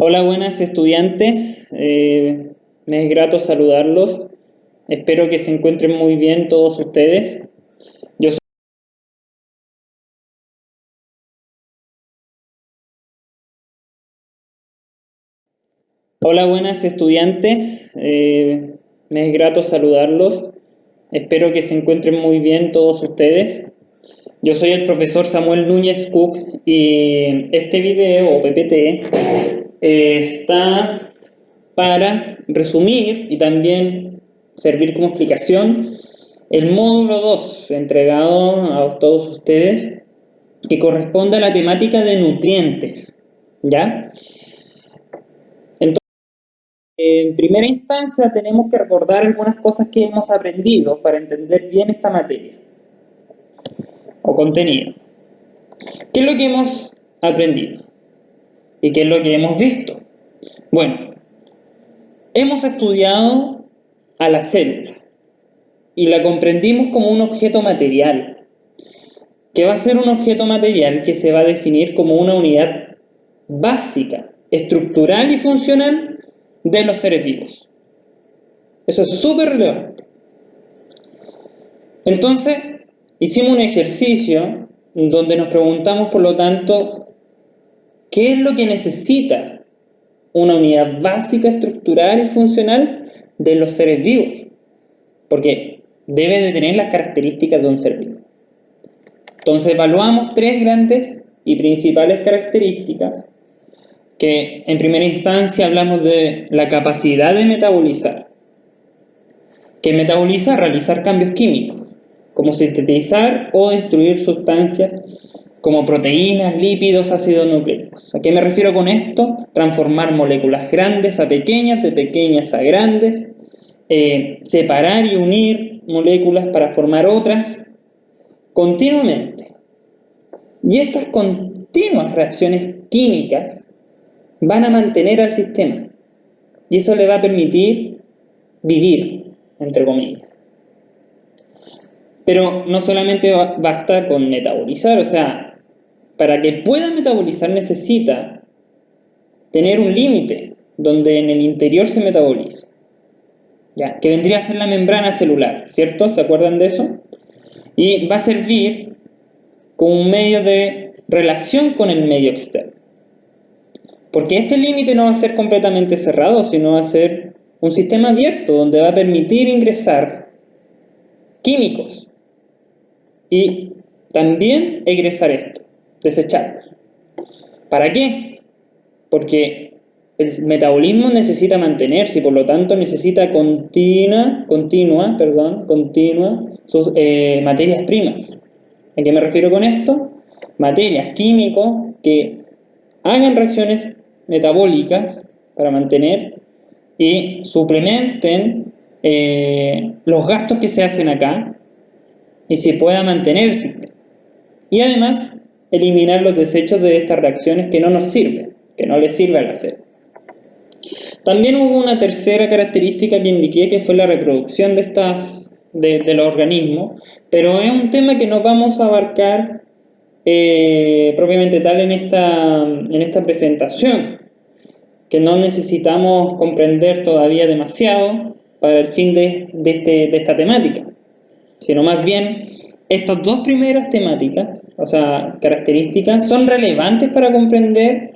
Hola, buenas estudiantes. Me es grato saludarlos. Espero que se encuentren muy bien todos ustedes. Yo soy- Hola, buenas estudiantes. Me es grato saludarlos. Espero que se encuentren muy bien todos ustedes. Yo soy el profesor Samuel Núñez Cook y este video o PPT está para resumir y también servir como explicación el módulo 2 entregado a todos ustedes, que corresponde a la temática de nutrientes, ¿ya? Entonces, en primera instancia tenemos que recordar algunas cosas que hemos aprendido para entender bien esta materia o contenido. ¿Qué es lo que hemos aprendido? ¿Y qué es lo que hemos visto? Bueno, hemos estudiado a la célula y la comprendimos como un objeto material, que va a ser un objeto material que se va a definir como una unidad básica, estructural y funcional de los seres vivos. Eso es súper relevante. Entonces, hicimos un ejercicio donde nos preguntamos, por lo tanto, ¿qué es lo que necesita una unidad básica, estructural y funcional de los seres vivos? Porque debe de tener las características de un ser vivo. Entonces evaluamos tres grandes y principales características que en primera instancia hablamos de la capacidad de metabolizar, que metaboliza realizar cambios químicos, como sintetizar o destruir sustancias como proteínas, lípidos, ácidos nucleicos. ¿A qué me refiero con esto? Transformar moléculas grandes a pequeñas, de pequeñas a grandes, separar y unir moléculas para formar otras continuamente. Y estas continuas reacciones químicas van a mantener al sistema y eso le va a permitir vivir, entre comillas. Pero no solamente basta con metabolizar, o sea, para que pueda metabolizar necesita tener un límite donde en el interior se metaboliza, ¿ya? Que vendría a ser la membrana celular, ¿cierto? ¿Se acuerdan de eso? Y va a servir como un medio de relación con el medio externo. Porque este límite no va a ser completamente cerrado, sino va a ser un sistema abierto donde va a permitir ingresar químicos y también egresar esto, desecharlo. ¿Para qué? Porque el metabolismo necesita mantenerse y por lo tanto necesita continua sus materias primas. ¿A qué me refiero con esto? Materias químicos que hagan reacciones metabólicas para mantener y suplementen los gastos que se hacen acá y se pueda mantener el sistema. Y además, eliminar los desechos de estas reacciones que no nos sirven, que no les sirve al hacer. También hubo una tercera característica que indiqué, que fue la reproducción de los organismos, pero es un tema que no vamos a abarcar propiamente tal en esta presentación, que no necesitamos comprender todavía demasiado para el fin de esta temática, sino más bien estas dos primeras temáticas, o sea, características, son relevantes para comprender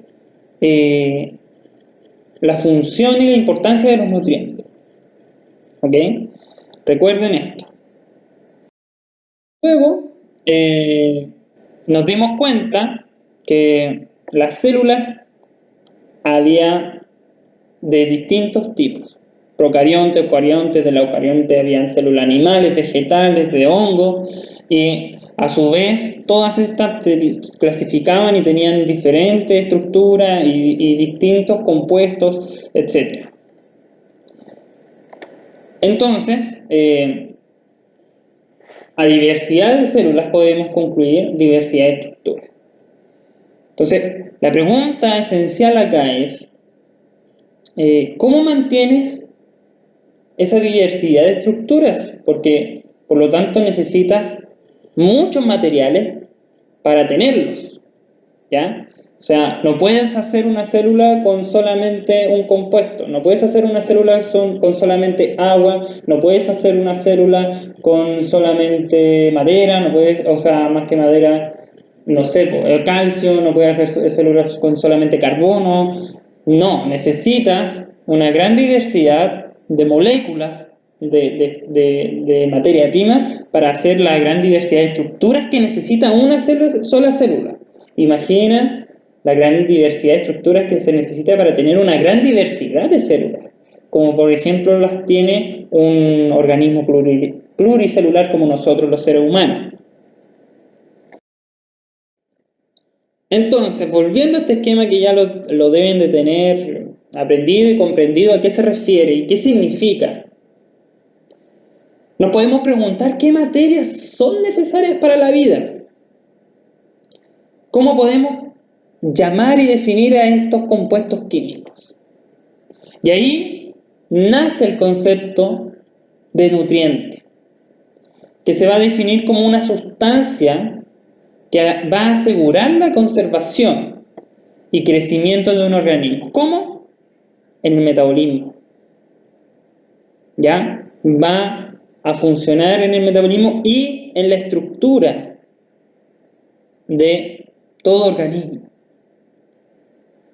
la función y la importancia de los nutrientes. ¿Ok? Recuerden esto. Luego, nos dimos cuenta que las células había de distintos tipos. Procariontes, eucariontes, de la eucarionte habían células animales, vegetales, de hongo, y a su vez todas estas se clasificaban y tenían diferentes estructuras y distintos compuestos, etc. Entonces, a diversidad de células podemos concluir diversidad de estructuras. Entonces, la pregunta esencial acá es, ¿cómo mantienes esa diversidad de estructuras? Porque, por lo tanto, necesitas muchos materiales para tenerlos, ¿ya? O sea, no puedes hacer una célula con solamente un compuesto, no puedes hacer una célula con solamente agua, no puedes hacer una célula con solamente madera, no puedes, o sea, más que madera, no sé, calcio, no puedes hacer células con solamente carbono. No, necesitas una gran diversidad de moléculas de materia prima para hacer la gran diversidad de estructuras que necesita una sola célula. Imagina la gran diversidad de estructuras que se necesita para tener una gran diversidad de células, como por ejemplo las tiene un organismo pluricelular como nosotros los seres humanos. Entonces, volviendo a este esquema que ya lo deben de tener aprendido y comprendido a qué se refiere y qué significa, nos podemos preguntar qué materias son necesarias para la vida. ¿Cómo podemos llamar y definir a estos compuestos químicos? Y ahí nace el concepto de nutriente, que se va a definir como una sustancia que va a asegurar la conservación y crecimiento de un organismo. ¿Cómo? En el metabolismo. ¿Ya? Va a funcionar en el metabolismo y en la estructura de todo organismo.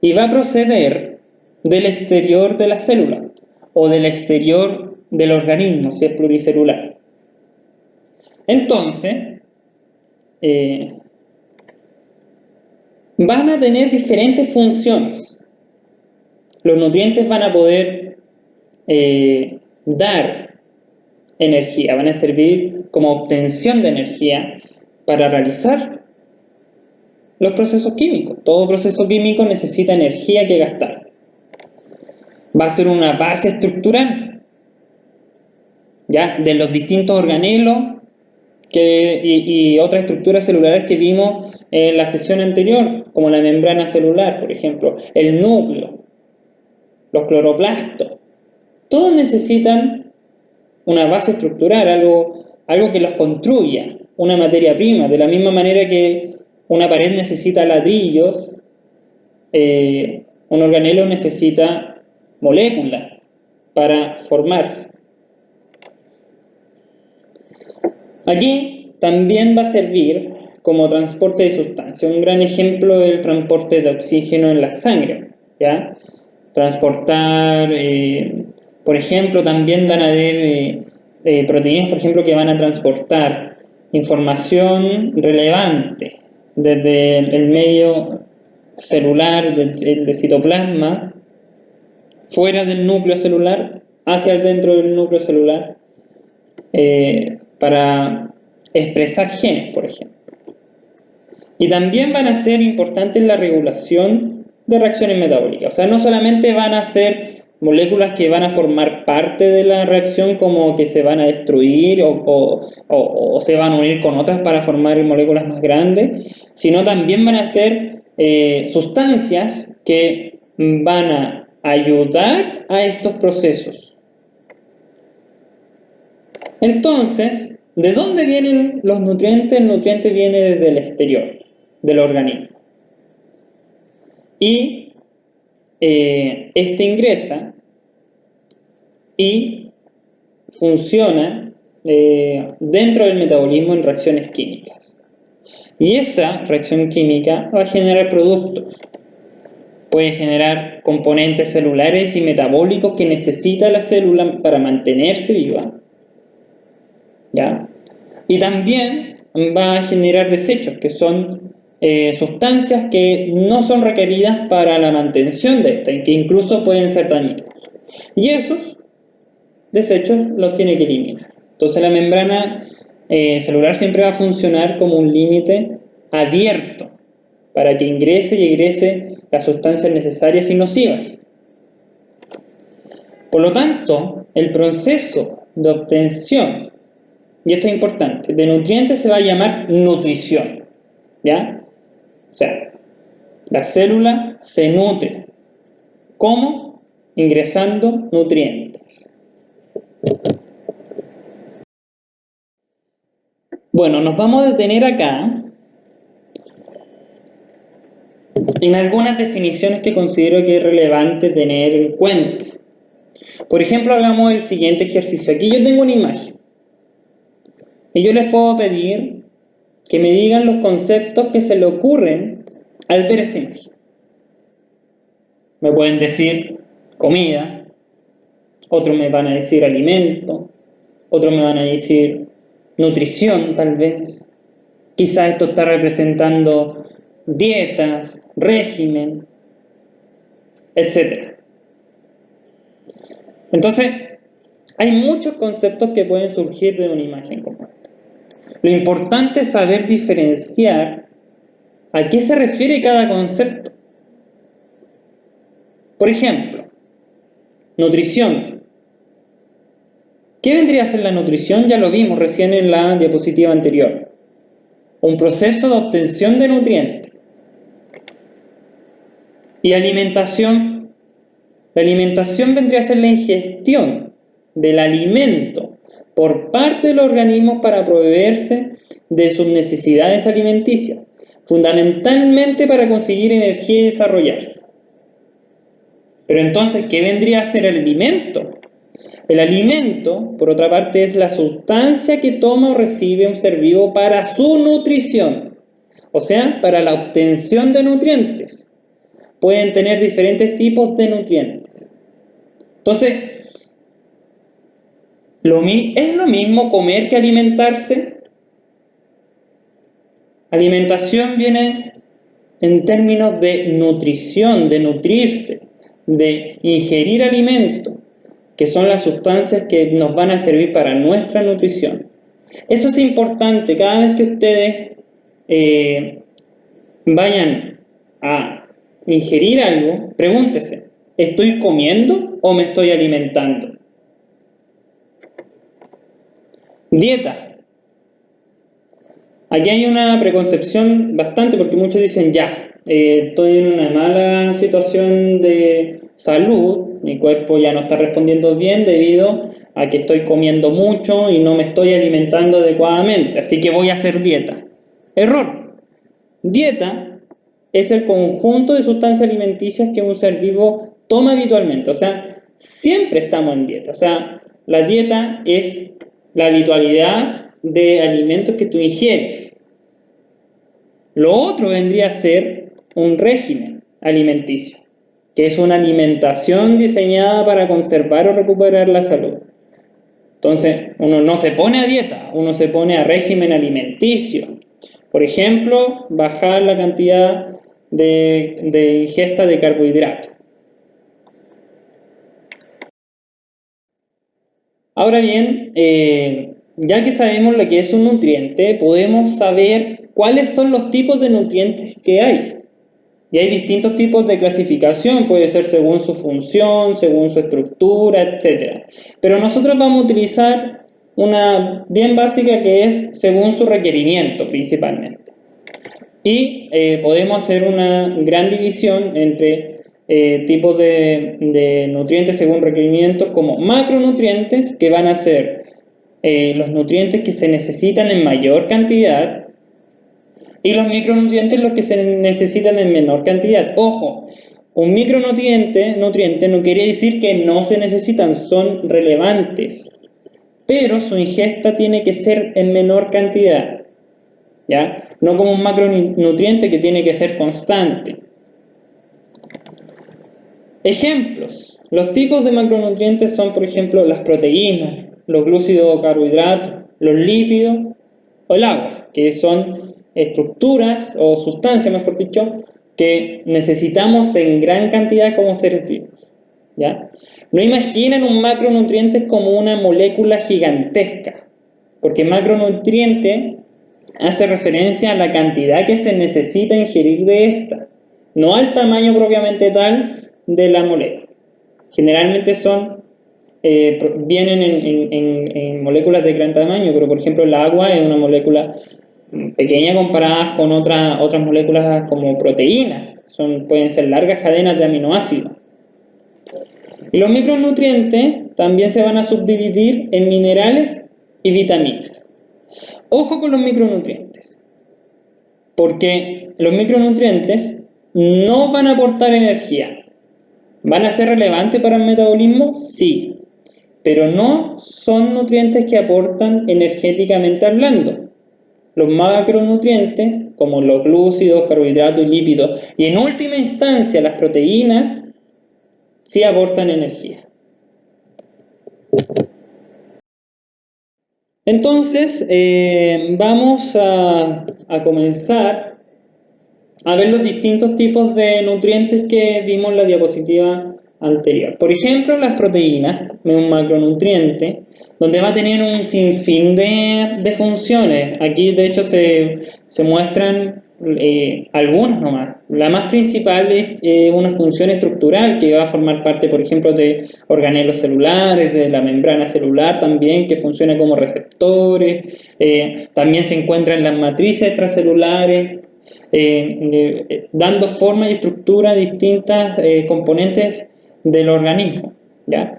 Y va a proceder del exterior de la célula o del exterior del organismo, si es pluricelular. Entonces, van a tener diferentes funciones. Los nutrientes van a poder dar energía, van a servir como obtención de energía para realizar los procesos químicos. Todo proceso químico necesita energía que gastar. Va a ser una base estructural, ¿ya? De los distintos organelos y otras estructuras celulares que vimos en la sesión anterior, como la membrana celular, por ejemplo, el núcleo, los cloroplastos. Todos necesitan una base estructural, algo que los construya, una materia prima, de la misma manera que una pared necesita ladrillos, un organelo necesita moléculas para formarse. Aquí también va a servir como transporte de sustancias. Un gran ejemplo es el transporte de oxígeno en la sangre, ¿ya? Transportar, por ejemplo, también van a haber proteínas, por ejemplo, que van a transportar información relevante desde el medio celular, del citoplasma, fuera del núcleo celular, hacia dentro del núcleo celular, para expresar genes, por ejemplo. Y también van a ser importantes en la regulación de reacciones metabólicas. O sea, no solamente van a ser moléculas que van a formar parte de la reacción, como que se van a destruir o se van a unir con otras para formar moléculas más grandes, sino también van a ser sustancias que van a ayudar a estos procesos. Entonces, ¿de dónde vienen los nutrientes? El nutriente viene desde el exterior del organismo. Y este ingresa y funciona dentro del metabolismo en reacciones químicas. Y esa reacción química va a generar productos. Puede generar componentes celulares y metabólicos que necesita la célula para mantenerse viva, ¿ya? Y también va a generar desechos, que son sustancias que no son requeridas para la mantención de esta y que incluso pueden ser dañinos. Y esos desechos los tiene que eliminar. Entonces la membrana celular siempre va a funcionar como un límite abierto para que ingrese y egrese las sustancias necesarias y nocivas. Por lo tanto, el proceso de obtención, y esto es importante, de nutrientes se va a llamar nutrición, ¿ya? O sea, la célula se nutre. ¿Cómo? Ingresando nutrientes. Bueno, nos vamos a detener acá en algunas definiciones que considero que es relevante tener en cuenta. Por ejemplo, hagamos el siguiente ejercicio. Aquí yo tengo una imagen y yo les puedo pedir que me digan los conceptos que se le ocurren al ver esta imagen. Me pueden decir comida, otros me van a decir alimento, otros me van a decir nutrición tal vez. Quizás esto está representando dietas, régimen, etc. Entonces, hay muchos conceptos que pueden surgir de una imagen como esta. Lo importante es saber diferenciar a qué se refiere cada concepto. Por ejemplo, nutrición. ¿Qué vendría a ser la nutrición? Ya lo vimos recién en la diapositiva anterior. Un proceso de obtención de nutrientes. Y alimentación. La alimentación vendría a ser la ingestión del alimento por parte del organismo para proveerse de sus necesidades alimenticias, fundamentalmente para conseguir energía y desarrollarse. Pero entonces, ¿qué vendría a ser el alimento? El alimento, por otra parte, es la sustancia que toma o recibe un ser vivo para su nutrición, o sea, para la obtención de nutrientes. Pueden tener diferentes tipos de nutrientes. Entonces, ¿es lo mismo comer que alimentarse? Alimentación viene en términos de nutrición, de nutrirse, de ingerir alimento, que son las sustancias que nos van a servir para nuestra nutrición. Eso es importante. Cada vez que ustedes vayan a ingerir algo, pregúntese, ¿estoy comiendo o me estoy alimentando? Dieta. Aquí hay una preconcepción bastante, porque muchos dicen, estoy en una mala situación de salud, mi cuerpo ya no está respondiendo bien debido a que estoy comiendo mucho y no me estoy alimentando adecuadamente, así que voy a hacer dieta. Error. Dieta es el conjunto de sustancias alimenticias que un ser vivo toma habitualmente, o sea, siempre estamos en dieta, o sea, la dieta es la habitualidad de alimentos que tú ingieres. Lo otro vendría a ser un régimen alimenticio, que es una alimentación diseñada para conservar o recuperar la salud. Entonces, uno no se pone a dieta, uno se pone a régimen alimenticio. Por ejemplo, bajar la cantidad de ingesta de carbohidratos. Ahora bien, ya que sabemos lo que es un nutriente, podemos saber cuáles son los tipos de nutrientes que hay. Y hay distintos tipos de clasificación, puede ser según su función, según su estructura, etc. Pero nosotros vamos a utilizar una bien básica que es según su requerimiento principalmente. Y podemos hacer una gran división entre tipos de nutrientes según requerimientos, como macronutrientes, que van a ser los nutrientes que se necesitan en mayor cantidad, y los micronutrientes los que se necesitan en menor cantidad. Ojo, un micronutriente no quiere decir que no se necesitan, son relevantes, pero su ingesta tiene que ser en menor cantidad, ¿ya? No como un macronutriente que tiene que ser constante. Ejemplos. Los tipos de macronutrientes son, por ejemplo, las proteínas, los glúcidos o carbohidratos, los lípidos o el agua, que son estructuras o sustancias, mejor dicho, que necesitamos en gran cantidad como seres vivos, ¿ya? No imaginen un macronutriente como una molécula gigantesca, porque macronutriente hace referencia a la cantidad que se necesita ingerir de esta, no al tamaño propiamente tal de la molécula. Generalmente vienen en moléculas de gran tamaño, pero por ejemplo el agua es una molécula pequeña comparadas con otras moléculas como proteínas, pueden ser largas cadenas de aminoácidos. Y los micronutrientes también se van a subdividir en minerales y vitaminas. Ojo con los micronutrientes, porque los micronutrientes no van a aportar energía. ¿Van a ser relevantes para el metabolismo? Sí, pero no son nutrientes que aportan energéticamente hablando. Los macronutrientes, como los glúcidos, carbohidratos y lípidos, y en última instancia las proteínas, sí aportan energía. Entonces, vamos a comenzar a ver los distintos tipos de nutrientes que vimos en la diapositiva anterior. Por ejemplo, las proteínas, un macronutriente, donde va a tener un sinfín de funciones. Aquí, de hecho, se muestran algunas nomás. La más principal es una función estructural que va a formar parte, por ejemplo, de organelos celulares, de la membrana celular también, que funciona como receptores. También se encuentra en las matrices extracelulares, dando forma y estructura a distintas componentes del organismo, ¿ya?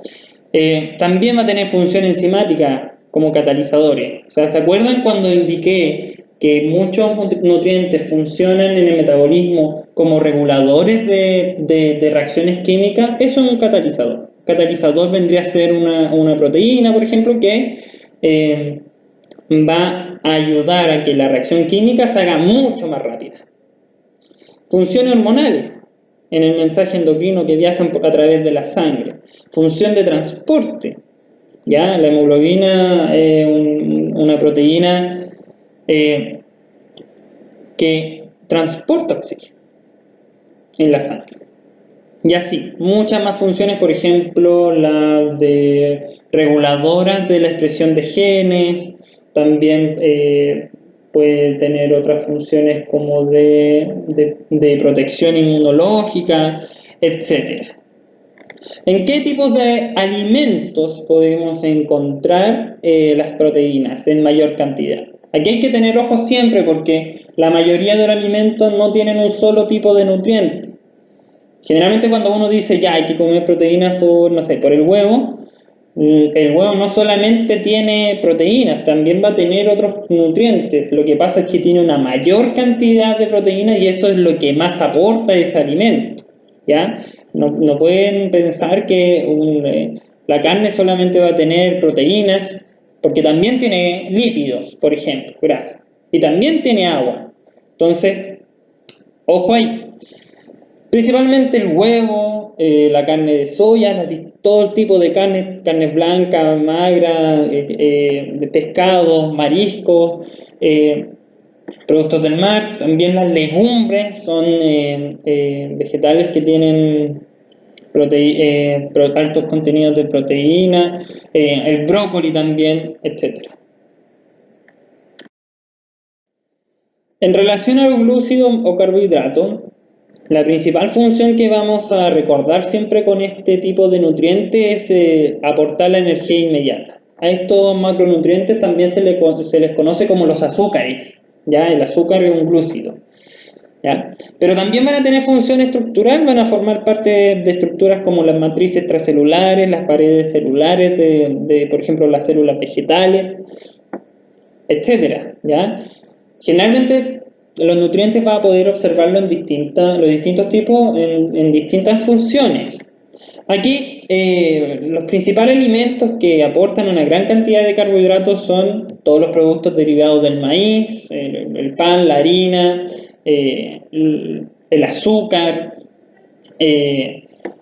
También va a tener función enzimática como catalizadores. O sea, ¿se acuerdan cuando indiqué que muchos nutrientes funcionan en el metabolismo como reguladores de reacciones químicas? Eso es un catalizador. Un catalizador vendría a ser una proteína, por ejemplo, que va a ayudar a que la reacción química se haga mucho más rápida. Funciones hormonales en el mensaje endocrino que viajan a través de la sangre. Función de transporte. ¿Ya? La hemoglobina es una proteína que transporta oxígeno en la sangre. Y así, muchas más funciones, por ejemplo, la de reguladoras de la expresión de genes, también puede tener otras funciones como de protección inmunológica, etc. ¿En qué tipos de alimentos podemos encontrar las proteínas en mayor cantidad? Aquí hay que tener ojo siempre porque la mayoría de los alimentos no tienen un solo tipo de nutriente. Generalmente cuando uno dice ya hay que comer proteínas por el huevo no solamente tiene proteínas, también va a tener otros nutrientes. Lo que pasa es que tiene una mayor cantidad de proteínas y eso es lo que más aporta ese alimento, ¿ya? No pueden pensar que la carne solamente va a tener proteínas, porque también tiene lípidos, por ejemplo, grasa, y también tiene agua. Entonces, ojo ahí. Principalmente el huevo, la carne de soya, todo el tipo de carne blanca, magra, de pescados, mariscos, productos del mar. También las legumbres son vegetales que tienen altos contenidos de proteína, el brócoli también, etc. En relación al glúcido o carbohidrato, la principal función que vamos a recordar siempre con este tipo de nutrientes es aportar la energía inmediata. A estos macronutrientes también se les conoce como los azúcares, ¿ya? El azúcar es un glúcido, ¿ya? Pero también van a tener función estructural, van a formar parte de estructuras como las matrices extracelulares, las paredes celulares por ejemplo, las células vegetales, etcétera, ¿ya? Generalmente los nutrientes va a poder observarlo los distintos tipos en distintas funciones. Aquí los principales alimentos que aportan una gran cantidad de carbohidratos son todos los productos derivados del maíz, el pan, la harina, el azúcar,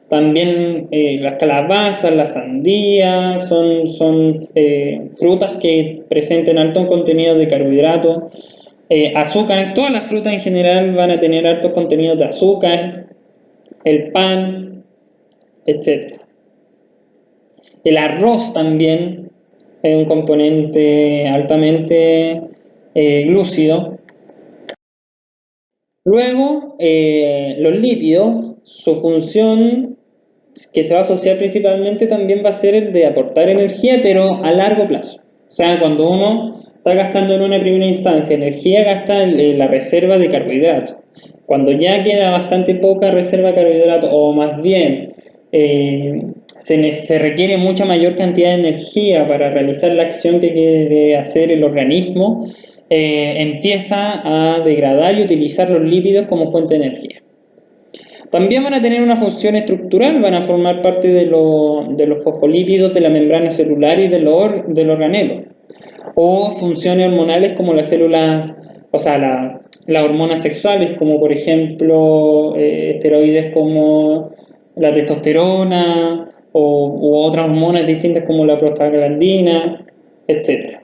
también las calabazas, la sandía, son frutas que presenten alto contenido de carbohidratos. Azúcares, todas las frutas en general van a tener altos contenidos de azúcar, el pan, etc. El arroz también es un componente altamente glúcido. Luego, los lípidos, su función que se va a asociar principalmente también va a ser el de aportar energía, pero a largo plazo. O sea, cuando uno está gastando en una primera instancia energía, gasta la reserva de carbohidratos. Cuando ya queda bastante poca reserva de carbohidratos, o más bien se requiere mucha mayor cantidad de energía para realizar la acción que quiere hacer el organismo, empieza a degradar y utilizar los lípidos como fuente de energía. También van a tener una función estructural, van a formar parte de los fosfolípidos de la membrana celular y del organelo. O funciones hormonales como las células, o sea, las hormonas sexuales, como por ejemplo esteroides como la testosterona u otras hormonas distintas como la prostaglandina, etc.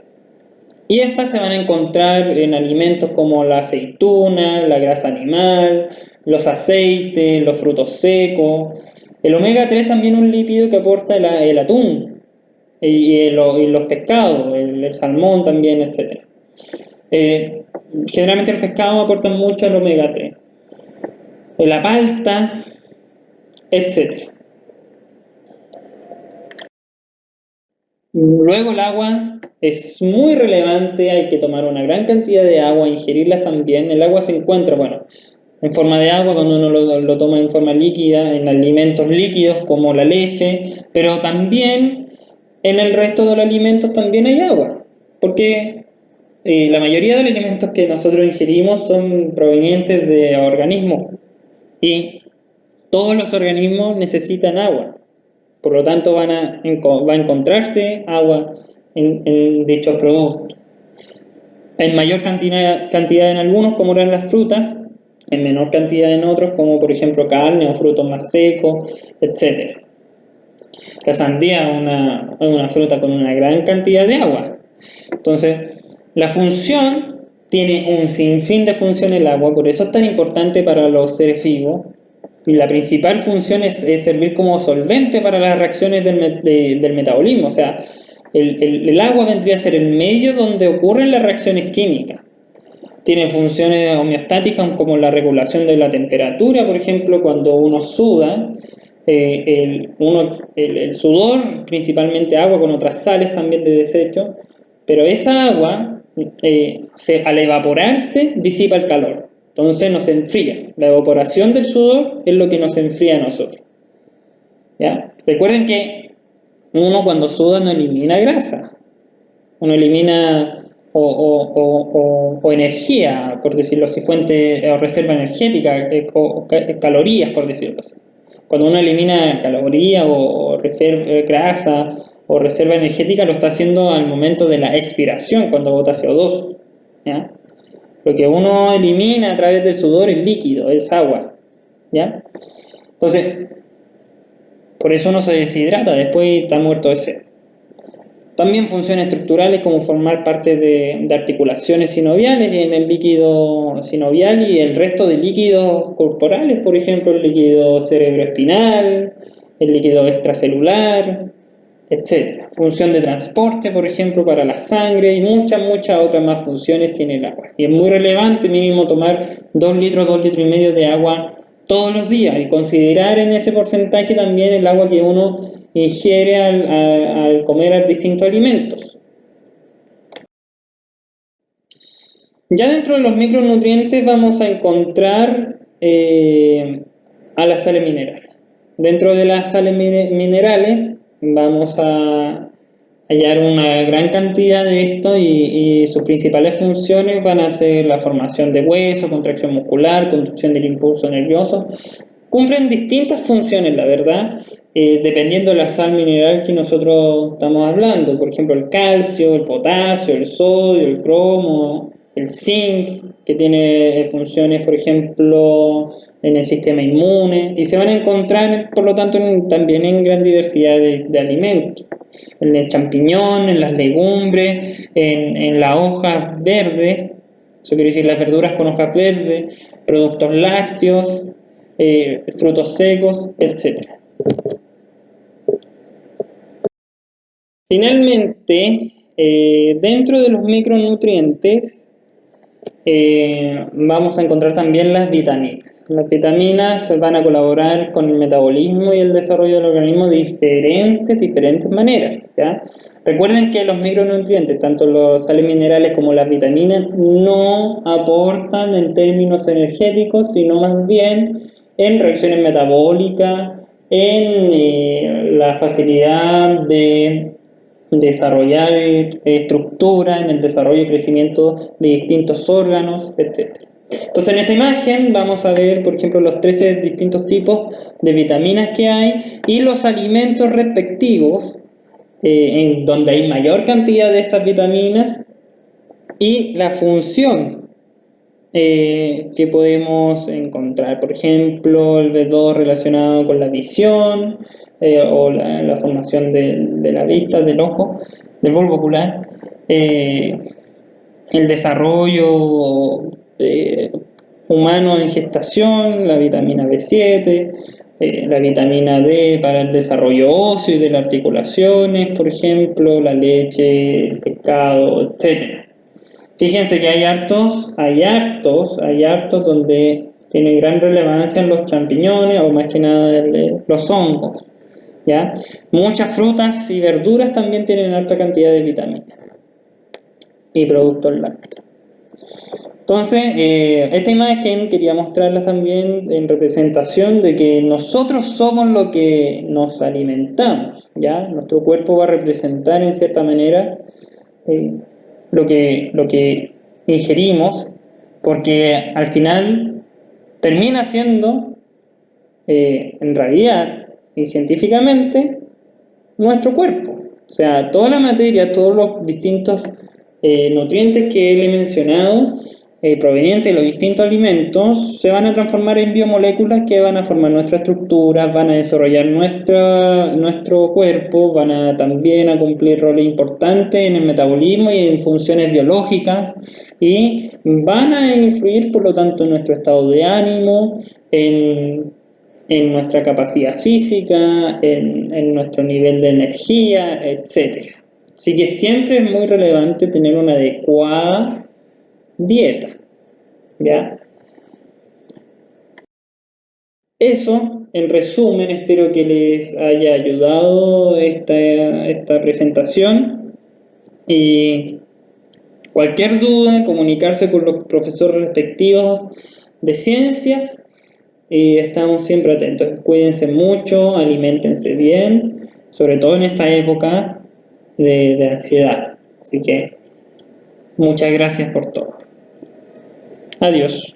Y estas se van a encontrar en alimentos como la aceituna, la grasa animal, los aceites, los frutos secos. El omega 3 también es un lípido que aporta el atún y los pescados, el salmón también, etc. Generalmente los pescados aportan mucho al omega 3. La palta, etc. Luego el agua es muy relevante, hay que tomar una gran cantidad de agua, ingerirla también. El agua se encuentra, bueno, en forma de agua cuando uno lo toma en forma líquida, en alimentos líquidos como la leche, pero también en el resto de los alimentos también hay agua, porque la mayoría de los alimentos que nosotros ingerimos son provenientes de organismos y todos los organismos necesitan agua. Por lo tanto, va a encontrarse agua en dichos productos. En mayor cantidad en algunos, como eran las frutas, en menor cantidad en otros, como por ejemplo carne o frutos más secos, etc. La sandía es una fruta con una gran cantidad de agua. Entonces, la función tiene un sinfín de funciones el agua, por eso es tan importante para los seres vivos. Y la principal función es servir como solvente para las reacciones del metabolismo. O sea, el agua vendría a ser el medio donde ocurren las reacciones químicas. Tiene funciones homeostáticas como la regulación de la temperatura, por ejemplo, cuando uno suda. El sudor, principalmente agua con otras sales también de desecho, pero esa agua, al evaporarse, disipa el calor. Entonces nos enfría. La evaporación del sudor es lo que nos enfría a nosotros. ¿Ya? Recuerden que uno cuando suda no elimina grasa, uno elimina o energía, por decirlo así, fuente o reserva energética, o calorías, por decirlo así. Cuando uno elimina calorías o grasa o reserva energética, lo está haciendo al momento de la expiración, cuando bota CO2. ¿Ya? Lo que uno elimina a través del sudor es líquido, es agua. ¿Ya? Entonces, por eso uno se deshidrata, después está muerto de sed. También funciones estructurales como formar parte de articulaciones sinoviales en el líquido sinovial y el resto de líquidos corporales, por ejemplo, el líquido cerebroespinal, el líquido extracelular, etc. Función de transporte, por ejemplo, para la sangre y muchas otras más funciones tiene el agua. Y es muy relevante mínimo tomar 2 litros y medio de agua todos los días y considerar en ese porcentaje también el agua que uno ingiere al comer distintos alimentos. Ya dentro de los micronutrientes vamos a encontrar a las sales minerales. Dentro de las sales minerales vamos a hallar una gran cantidad de esto y sus principales funciones van a ser la formación de hueso, contracción muscular, conducción del impulso nervioso. Cumplen distintas funciones, la verdad, dependiendo de la sal mineral que nosotros estamos hablando. Por ejemplo, el calcio, el potasio, el sodio, el cromo, el zinc, que tiene funciones, por ejemplo, en el sistema inmune. Y se van a encontrar, por lo tanto, también en gran diversidad de alimentos. En el champiñón, en las legumbres, en las hojas verdes, eso quiere decir las verduras con hojas verdes, productos lácteos, frutos secos, etc. Finalmente, dentro de los micronutrientes vamos a encontrar también las vitaminas. Las vitaminas van a colaborar con el metabolismo y el desarrollo del organismo de diferentes maneras, ¿ya? Recuerden que los micronutrientes, tanto los sales minerales como las vitaminas, no aportan en términos energéticos, sino más bien en reacciones metabólicas, en la facilidad de desarrollar estructura, en el desarrollo y crecimiento de distintos órganos, etc. Entonces en esta imagen vamos a ver, por ejemplo, los 13 distintos tipos de vitaminas que hay y los alimentos respectivos, en donde hay mayor cantidad de estas vitaminas y la función que podemos encontrar. Por ejemplo, el B2 relacionado con la visión o la formación de la vista, del ojo, del bulbo ocular. El desarrollo humano en gestación, la vitamina B7, la vitamina D para el desarrollo óseo y de las articulaciones, por ejemplo, la leche, el pescado, etc. Fíjense que hay hartos donde tiene gran relevancia en los champiñones o más que nada los hongos, ¿ya? Muchas frutas y verduras también tienen alta cantidad de vitaminas y productos lácteos. Entonces, esta imagen quería mostrarla también en representación de que nosotros somos lo que nos alimentamos, ¿ya? Nuestro cuerpo va a representar en cierta manera lo que ingerimos, porque al final termina siendo, en realidad y científicamente, nuestro cuerpo. O sea, toda la materia, todos los distintos nutrientes que le he mencionado, provenientes de los distintos alimentos, se van a transformar en biomoléculas que van a formar nuestra estructura, van a desarrollar nuestro cuerpo, van a también a cumplir roles importantes en el metabolismo y en funciones biológicas y van a influir por lo tanto en nuestro estado de ánimo, en nuestra capacidad física, en nuestro nivel de energía, etc. Así que siempre es muy relevante tener una adecuada dieta, ¿ya? Eso, en resumen, espero que les haya ayudado esta presentación y cualquier duda, comunicarse con los profesores respectivos de ciencias y estamos siempre atentos. Cuídense mucho, aliméntense bien, sobre todo en esta época de ansiedad. Así que muchas gracias por todo. Adiós.